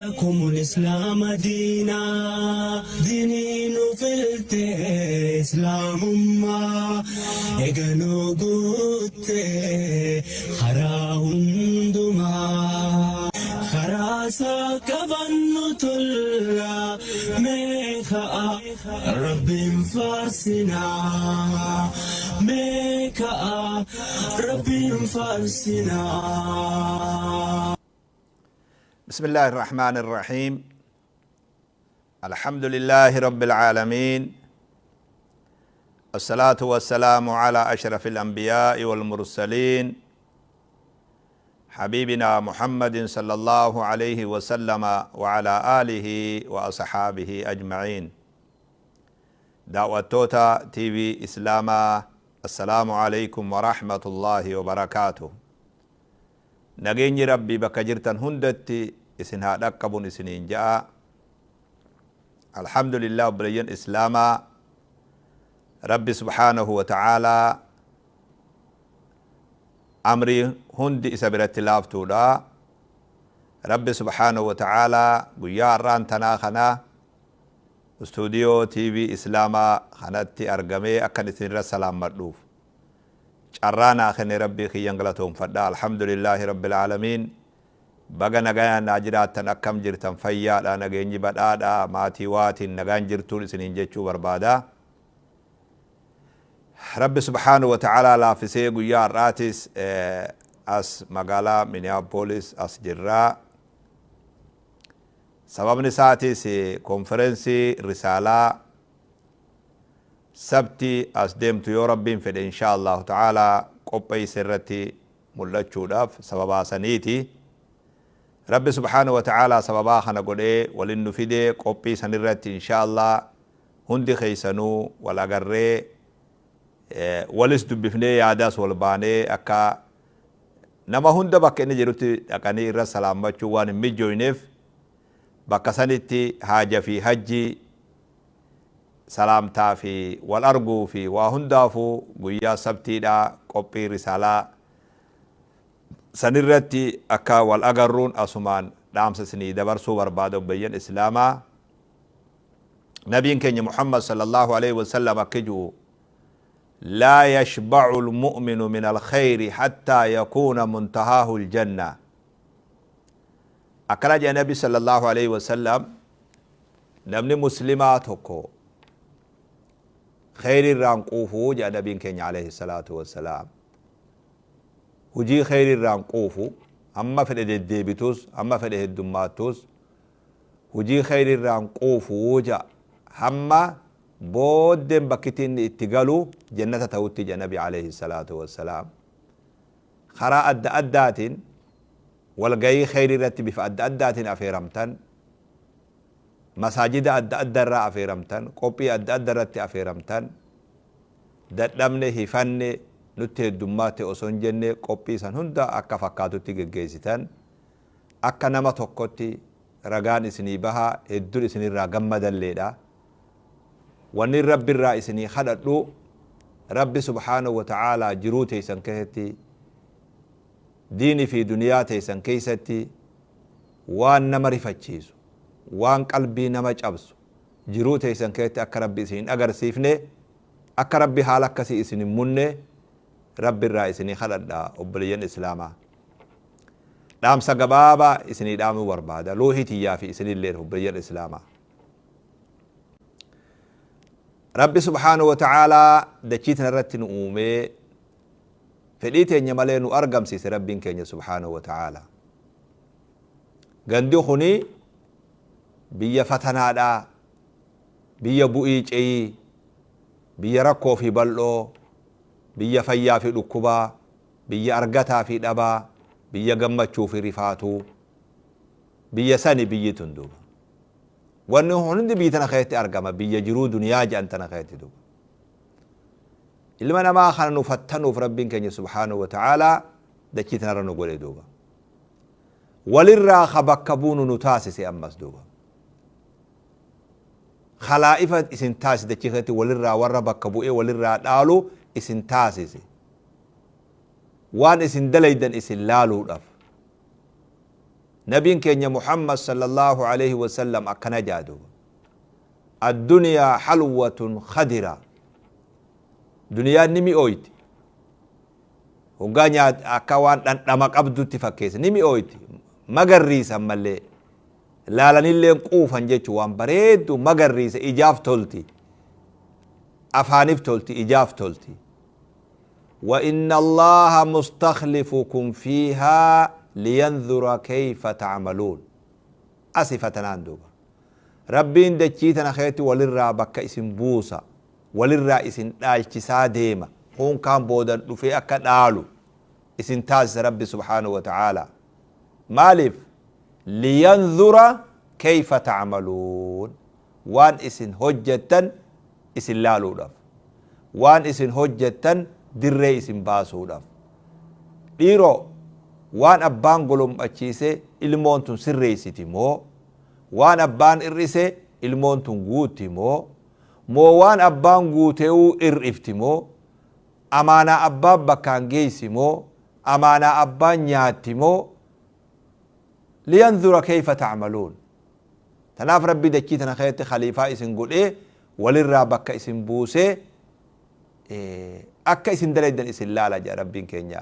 لكم الإسلام دينا دينين في الإسلام ما يجنو قوت خراهم دما خراسا كبنو تلا ميخا رب فارسنا ميخا رب فارسنا. بسم الله الرحمن الرحيم. الحمد لله رب العالمين، الصلاة والسلام على أشرف الأنبياء والمرسلين حبيبنا محمد صلى الله عليه وسلم وعلى آله وأصحابه أجمعين. دعوة توتا تي في إسلاما، السلام عليكم ورحمة الله وبركاته. نجيني ربي بكجرتن هندتي إسن هذا كبون إسنين جاء الحمد لله بلين إسلاما. ربي سبحانه وتعالى أمري هندي إسابرت لافتو دا ربي سبحانه وتعالى قيار ران تناخنا استوديو تي في إسلاما خناتي أرقمي أكن إسن رسلام مردوف شعرانا خني ربي خيان غلطهم فدا. الحمد لله رب العالمين. بغا نغايا ناجرات تنكم جرتن فيا لا نغيني بدادا ماتي واتي نغان جرتون سنين جچو بربادا. رب سبحانه وتعالى لا في سيغو يا راتس اس مغالا مينيابوليس اس جرا سبب نساتي سي كونفرنسي رسالة سبتي أسدمت يا ربي فد إن شاء الله تعالى قبي سرتي ملتشو داف سببا سنيتي رب سبحانه وتعالى سببا خنا قولي ولنو فيدي قبي سنرتي إن شاء الله هندي خيسانو ولا غري ولس دبفني ياداس والباني أكا نما هند بك إني جروتي أكاني رسالة مچو وان ميجوينف بكسانيتي حاجة في حجي سلامتا في والأرجو في وهندافو قويا سبتي دا قبي رسالة سنرتي أكا والأقرون أسمان دام سسني دبرسو بربادو بيان إسلاما. نبي كن محمد صلى الله عليه وسلم كجو لا يشبع المؤمن من الخير حتى يكون منتهاه الجنة. أكرج النبي صلى الله عليه وسلم نمني مسلماتكو خير الرانقوفو جاء نبي كين عليه الصلاة والسلام. وجي خير الرانقوفو أما في الديبتوس أما في الدماتوس وجي خير الرانقوفو جاء أما بودن بكتين اتقالو جنة توتي جاء نبي عليه الصلاة والسلام. خراء أدات والقاي خير رتب فأدات أفيرمتن مساجد أدى أفيرمتن قوبي أدى رتي أفيرمتن ددمني هفني نتي الدمات أسنجني قوبي سن هندا أكا فكاتو تيجيزتن أكا نما توقتي رغان إسني بها الدول إسني راغم مدلدا وني رب الرئيسني خدتو رب سبحانه وتعالى جروتي سنكهتي ديني في دنياتي سنكيستي وان نمري فتشيزو وان قلبي نما جابسو جروتي سنكيت أكربي سين أجر سيفني أكربي حالك كسي إسني مني رب الرئيسني خلدا أبليين إسلاما دام سجبابا إسني دام وربادا لوهي تيا في إسني الليل أبليين إسلاما. رب سبحانه وتعالى دكيتنا رتن أومي فديت ينملين أرقم سيس ربين كين سبحانه وتعالى غندو خني بيا فتنا دا بيا بوئيج اي بيا ركو في بلو بيا فيا في ركبا بيا أرقتا في دبا بيا غمچو في رفاتو بيا ساني بيا تندوب وانه هنند بيتنا خيتي أرقما بيا جرو دنيا جانتنا خيتي دوب إلما ما خلنا نفتنوا في ربين كين سبحانه وتعالى دكيتنا رنو قولي دوبا وللرا خبكبون نتاسس أمس دوبا خلائفة اسن تاسس دكيتي وللرا وربكبو إيه وللرا دالو اسن تاسس وان اسن دليدن اسن لالو دف نبين كينيا محمد صلى الله عليه وسلم أكنا جادو الدنيا حلوة خضرة دنيا نمي أويتي وغانيا أكوان لما قبضو تفكيس نمي أويتي مغريسا مالي لالاني اللي نقوفا جيشو وان بريدو مغريسا إجاف تولتي أفانيف تولتي إجاف تولتي وإن الله مستخلفكم فيها لينظر كيف تعملون أصفتنا دوبا ربين دجيتنا خيتي وللرا بكا اسم بوسا وللرا اسم دالچسا ديما هون كان بودن دفي أكا دالو اسم تاز ربي سبحانه وتعالى مالف لينظر كيف تعملون وان اسم هجتن اسم لالو دف وان اسم هجتن dirree isin baasuudhaaf dhiiroo waan abbaan golombachiise ilmoon tun sirreessiti moo waan abbaan irrise ilmoon tun guutti moo waan abbaan guute'uu irrifti moo amaanaa abbaan bakkaan geessi moo amaanaa abbaan nyaatti moo liyanzura kayfa ta'maluun tanaaf rabbi dachii tana keessatti khaliifaa isin godhee walirraa bakka isin buusee akka isin dalaydan isin laala jaa rabbiin keenya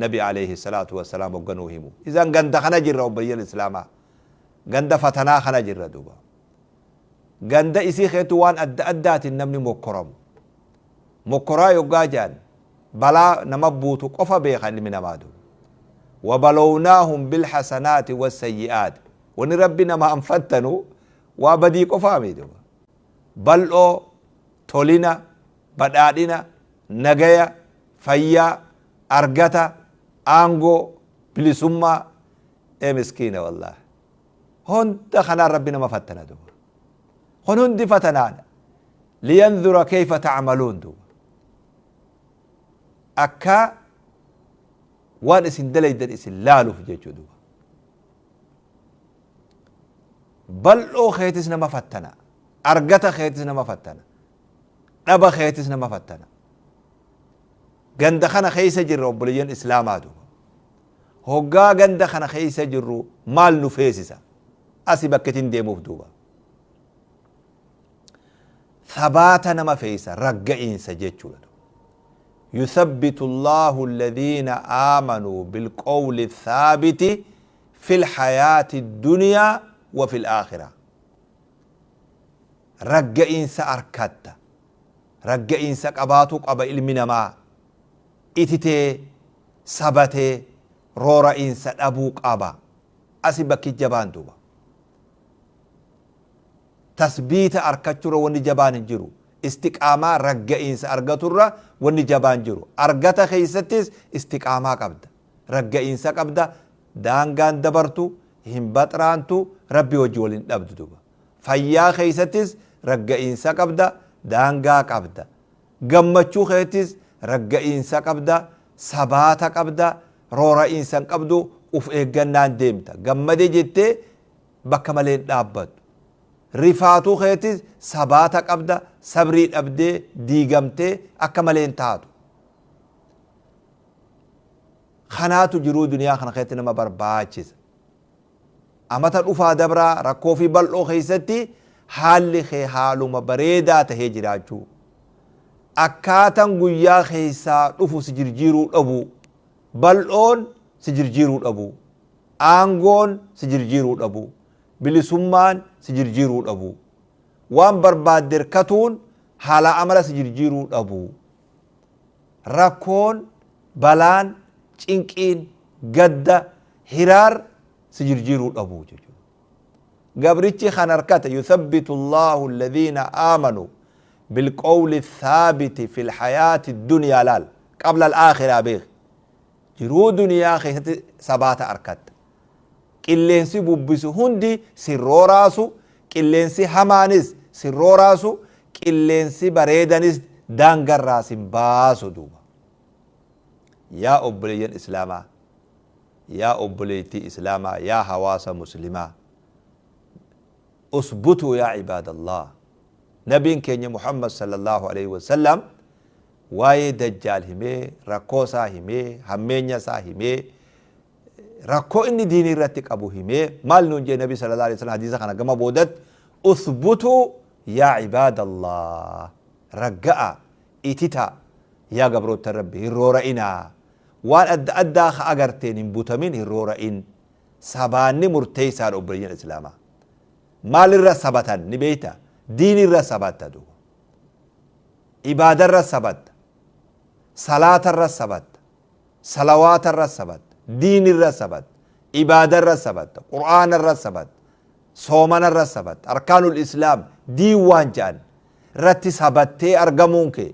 nabi alayhi salatu wassalaam hogganuu himu izan ganda kana jirra obboleeyyan islaamaa ganda fatanaa kana jirra duuba ganda isii keetu waan adda addaatiin namni mokkoraa yoggaa jaan balaa nama buutu qofa beekan ilmi namaa duuba وبلوناهم بالحسنات والسيئات وني ربي نما انفتنوا وبدي قفا ميدو بلو تولينا بدادينا نغيا فيا ارغتا انغو بلسما مسكينه والله هون دخنا ربنا ما فتنا دو هون دي فتنانا لينظر كيف تعملون دو أكا وان اسن دليدن اسن لالو في جيجو دو بلو خيتسنا ما فتنا ارغتا خيتسنا ما فتنا دبا خيتسنا ما فتنا غندخنا خيس جر ربليين اسلام ادو هوغا غندخنا خيس جرو مال نفيسسا اسي بكتين ديمو دوبا ثباتنا ما فيسا رجعين سجيجو يثبت الله الذين آمنوا بالقول الثابت في الحياة الدنيا وفي الآخرة رجعين سأركتا رجعين سقباتو قبا علمنا ما اتتي سبتي رورا إنسا أبوك أبا أسبك جبان دوبا تثبيت أركتشر وني جبان جرو استقامة رجعينس أرجتورا وني جبان جرو أرجتا خيستيس استقامة قبدا رجعينس قبدا دانغان دبرتو هم بطرانتو ربي وجولين أبدو دوبا فيا خيستيس رجعينس قبدا دانغا قبدا قمتشو خيستيس رجعينس قبدا سباتا قبدا رورا إنسان قبدو وف إيجانان ديمتا قمدي جتة بكمالين دابت رفاتو خيتيس سباتا قبدا صبرين أبدي ديغمتي أكملين تاتو خناتو جرو دنيا خنا خيتنا ما برباچيس أمتا الأفا دبرا ركو في بلو خيستي حالي خي حالو ما بريدا تهجراجو أكاتن قويا خيسا أفو سجرجيرو أبو بلون سجرجيرو أبو آنغون سجرجيرو أبو bilisummaan si jirjiiruu dhabu waan barbaadder katuun haala amala si jirjiiruu dhabu rakkoon balaan cinqiin gadda hiraar si jirjiiruu dhabu jechuudha gabrichi kan harkata yuthabbitu allahu alladhina aamanu bilqawli thaabiti fi lhayaati dunya laal qabla alaakhira beek jiruu duniyaa keessatti sabaata harkata qilleensi bubbisu hundi sirroo raasu qilleensi hamaanis sirroo raasu qilleensi bareedanis daangarraa sin baasu duuba yaa obboleeyyan islaamaa yaa obboleeytii islaamaa yaa hawaasa muslimaa usbutuu yaa cibaadallah nabiin keenya muhammad sallallahu alaihi wasallam waa'ee dajjaal himee rakkoo isaa himee hammeenya isaa himee rakkoo inni diinii irratti qabu himee maal nuun jee nabi sallallahu alaihi wasallam hadiisa kana gama boodat uthbutuu yaa cibaadallah ragga'a itita yaa gabroota rabbi hirroora'inaa waan adda addaa ka agarteen hin butamin hirroora'in sabaanni murteeysaadha obboleeyyan islaamaa maal irra sabatan ni beeyta diin irra sabatta duuba ibaada irra sabatta salaata irra sabatta salawaata irra sabatta diin irra sabatta ibaada irra sabatta qur'aana irra sabatta soomana irra sabatta arkaanul islaam diin waan jedhan irratti sabattee argamuun kee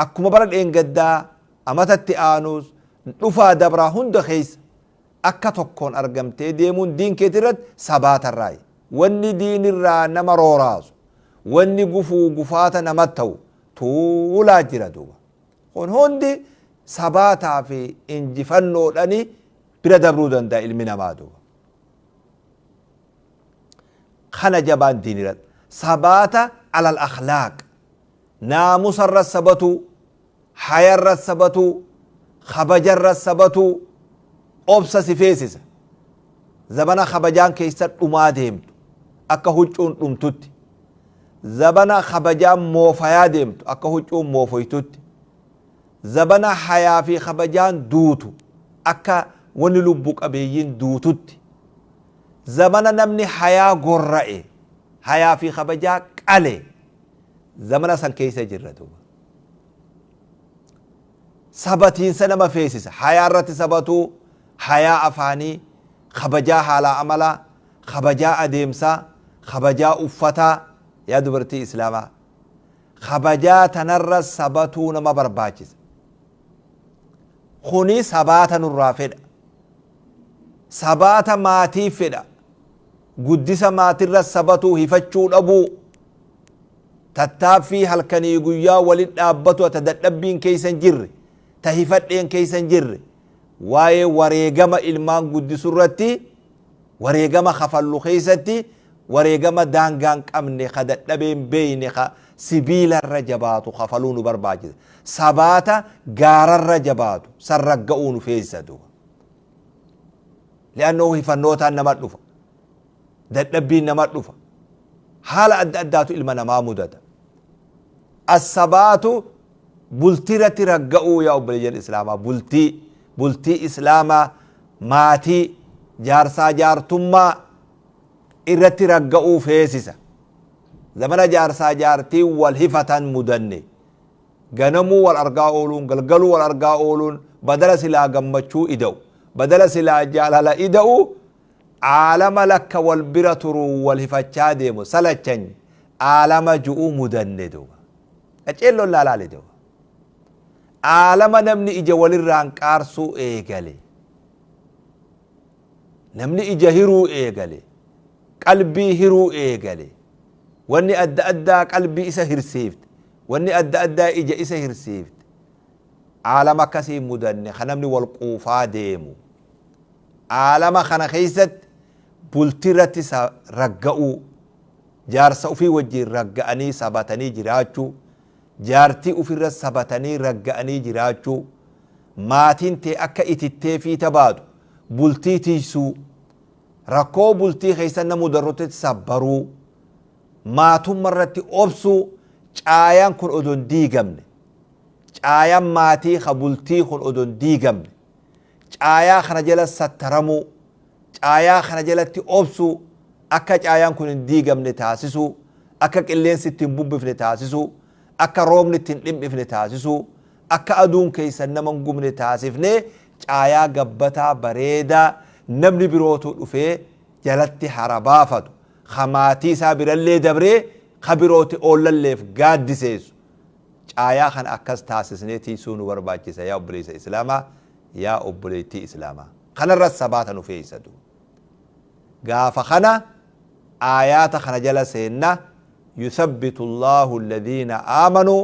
akkuma bara dheengaddaa amatatti aanuus dhufaa dabraa hunda keessa akka tokkoon argamtee deemuun diin keeti irratti sabaatarraayi wanni diin irraa nama rooraasu wanni gufuu gufaata namatti ta'u tuulaa jira duuba kun hundi sabaataa fi injifannoodhani bira dabruu danda'a ilmi namaa duuba kana jabaan diin irratti sabaata alal akhlaaq naamusa irra sabatu haya irra sabatu kabaja irra sabatu obsa si feesisa zabana kabajaan keessa dhumaa deemtu akka huccuun dhumtutti zabana kabajaan moofayaa deemtu akka huccuun moofoytutti zabana hayaa fi kabajaan duutu akka wani lubbu qabeeyyiin duututti zamana namni hayaa gorra'e hayaa fi kabajaa qale zamana san keessa jirra duuba sabatiinsa nama feesisa hayaa irratti sabatu hayaa afaanii kabajaa haala amalaa kabajaa adeemsaa kabajaa uffataa yaa dubartii islaamaa kabajaa tanarra sabatuu nama barbaachisa kuni sabaata nurraa fedha sabaata maatii fedha guddisa maatirra sabatuu hifachuu dhabuu tattaaffii halkanii guyyaa walit dhaabbatu ata dadhabbiin keeysan jirre ta hifadheen keeysan jirre waa'ee wareegama ilmaan guddisurratti wareegama kafallu keeysatti wareegama daangaan qabne ka dadhabeen beeyne ka sibiilarra jabaatu kafaluu nu barbaachisa sabaata gaararra jabaatu san ragga'uu nu feessatu li'annahu hifannootaan nama dhufa dadhabbiin nama dhufa haala adda addaatu ilma namaa mudata assabaatu bultirratti ragga'uu yaa obboleeyyan islaamaa bultii islaamaa maatii jaarsaa jaartummaa irratti ragga'uu feesisa zamana jaarsaa jaartii wal hifatan mudanne ganamuu wal argaa ooluun galgaluu wal argaa ooluun badala silaa gammachuu ida'u badala silaa jaalala ida'u aalama lakka wal bira turuu wal hifachaa deemu salachan aalama ju'uu mudanne duuba qaceelloon laalaale duuba aalama namni ija walirraan qaarsuu eegale namni ija hiruu eegale qalbii hiruu eegale wanni adda addaa qalbii isa hirsiifte wanni adda addaa ija isa hirsiifte aalama akkasii mudanne ka namni wal quufaa deemu aalama kana keeysatti bultirratti ragga'uu jaarsa ufii wajjiin ragga'anii sabatanii jiraachuu jaartii ufirra sabatanii ragga'anii jiraachuu maatiin tee akka itittee fi tabaatu bultii tiisuu rakkoo bultii keeysan namu darrotti sabbaruu maatumma irratti obsuu caayaan kun odon diigamne caayaan maatii ka bultii kun odon diigamne caayaa kana jala sattaramuu caayaa kana jalatti obsuu akka caayaan kun hin diigamne taasisuu akka qilleensi ittiin bubbifne taasisuu akka roobni ittiin dhimbifne taasisuu akka aduun keeysan nama hin gubne taasifne caayaa gabbataa bareedaa namni birootu dhufee jalatti harabaafatu kamaatii isaa birallee dabree ka birooti oollalleef gaaddiseessu caayaa kana akkas taasisnee tiisuu nu barbaachisa yaa obboleessa islaamaa yaa obboleettii islaamaa kanarra sabaata nu feeysatu gaafa kana aayaata kana jala seenna يثبت الله الذين آمنوا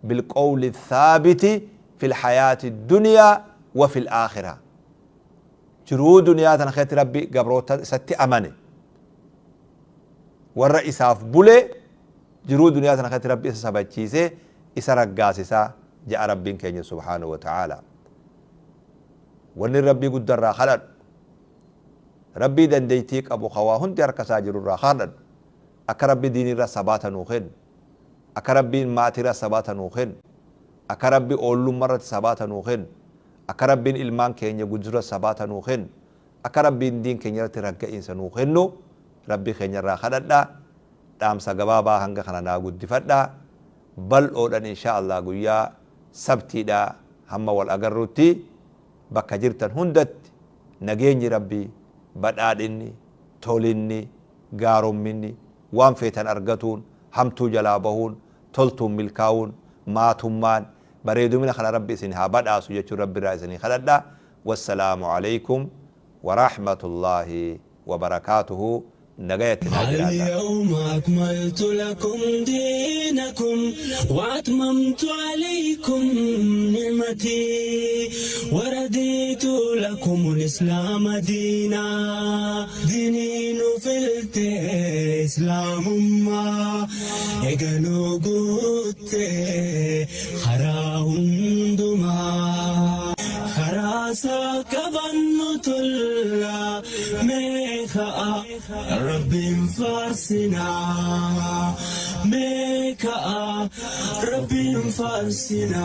بالقول الثابت في الحياة الدنيا وفي الآخرة جرو دنيا تنخيت ربي قبروتا ستي أماني والرئيس بولي جرو دنيا تنخيت ربي سبتشيسي إسا رقاسسا جاء ربي كيني سبحانه وتعالى وان ربي قدر خلق ربي دنديتيك أبو خواهن دي أركسا جرو راخانا أكا ربي ديني را سباتا نوخن أكا ربي ماتي را سباتا نوخن أكا ربي أولو مرة سباتا نوخن أكا ربي إلمان كينيا قدر سباتا نوخن أكا ربي دين كينيا ترقى إنسان نوخنو ربي كينيا راخانا دام سقبابا هنگا خنا قد فدا بل أودن إن شاء الله قويا سبتي دا هم والأقرروتي بكا جرتن هندت نجيني ربي بدأدني تولني قارم مني وان فيتن أرقتون همتو جلابهون تلتم ملكاون ماتمان بريدو من خلا ربي سنها بدأ سجد ربي رأسني خلدا والسلام عليكم ورحمة الله وبركاته نجاية اليوم أكملت لكم دينكم وأتممت عليكم نعمتي ورديت لكم الإسلام دينا دينين في الإسلام ما يقنو قوت خراهم دما خراسا كبنو تلا ميخا ربي مفارسنا ميكا ربي مفارسنا